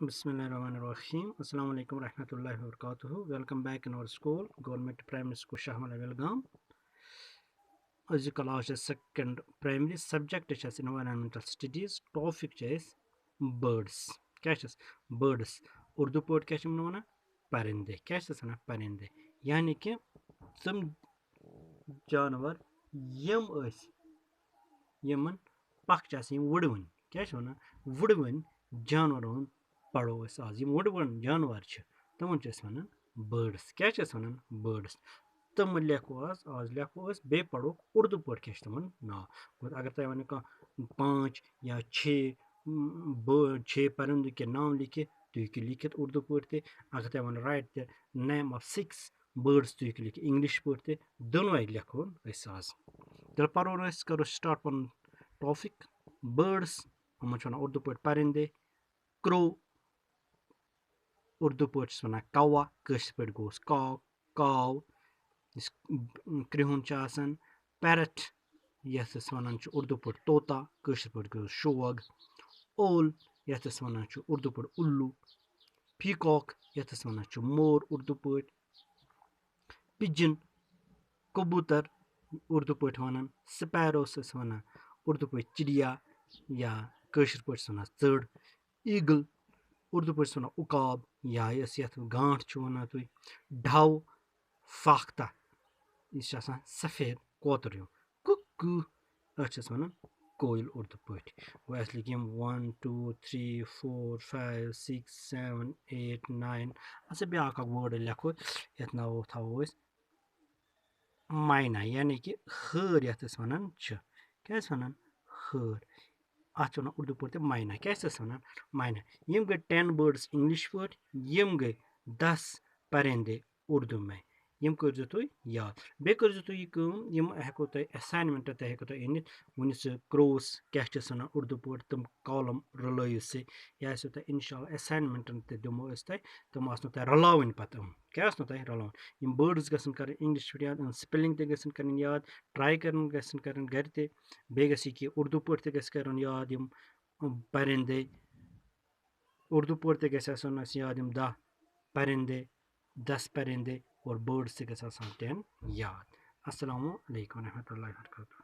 Bismillahirrahmanirrahim. Assalamu alaikum warahmatullahi wabarakatuh. Welcome back in our school, Government Primary School SHAHMOHALLA VILLAGAM. As you class second primary subject is environmental studies. Topic is birds. क्या birds. Urdu pot क्या वना परिंदे क्या वना परिंदे यानी कि तम जानवर यम यमन पख वुडवन क्या वना वुडवन जानवरों पढ़ो आज वुडवन जानवर तमन वनान बर्ड्स क्या वनान बर्ड्स तम लेखो आज लेखो बे पढ़ो उर्दू पे क्या तमन नाव अगर तुम वन कह 5 या 6 परिंदों के नाम लिखे तो यू लिखित उर्दू पे अगर तुम one right the name of 6 birds तो यू लिखित इंग्लिश पे दोनों लेखो आज तेल पढ़ो करो स्टार्ट पन टॉपिक बर्ड्स हम उर्दू पे परिंदे क्रो उर्दू पे वन कौवा पे गोस काव काव क्रिहुन पैरट यथ वन उर्दू पे तोता पे गो शोग ओल यथ वन उर्दू पे उल्लू पीकॉक यथ वन मोर उर्दू पे पिजन कबूतर उर्दू पे वन स्पैरोस वन उर्दू पे चिड़िया या पे वन चड़ ईगल उर्दू पे वन उकाब या यथ गांठ वन तुम ढव फाख्ता यह सफ़ेद कोतर कुकू वन कोयल उर्दू पे गो अस लिख 1 2 3 4 5 6 7 8 9 अस ब्या वर्ड लेखो ये नाव थो मायना यानी कि हर यथ वन क्या वन हर अत वन उर्दू पे मायना क्या वन मायना यम गई 10 बर्ड्स इंग्लिश पे यम गई 10 परिंदे उर्दू में यम कर तुम याद बे कर तुम यह हेको तुम असाइनमेंट हेको तुम अनित वन क्रोस क्या वन उर्दू पे तम कॉलम रलो से यह तुम इंशाल्लाह असाइनमेंटन दिमो तम तुम रलावन पत क्या तुम रलावन यम बर्ड्स गसन कर इंग्लिश पे याद स्पेलिंग गसन कर याद ट्राई गसन कर घर ते बे गि उर्दू पे कर याद यम परिंदे उर्दू पे गसन याद यम 10 परिंदे 10 परिंदे और बर्ड्स 10 याद अस्सलामु अलैकुम रहमतुल्लाहि व बरकातुहू।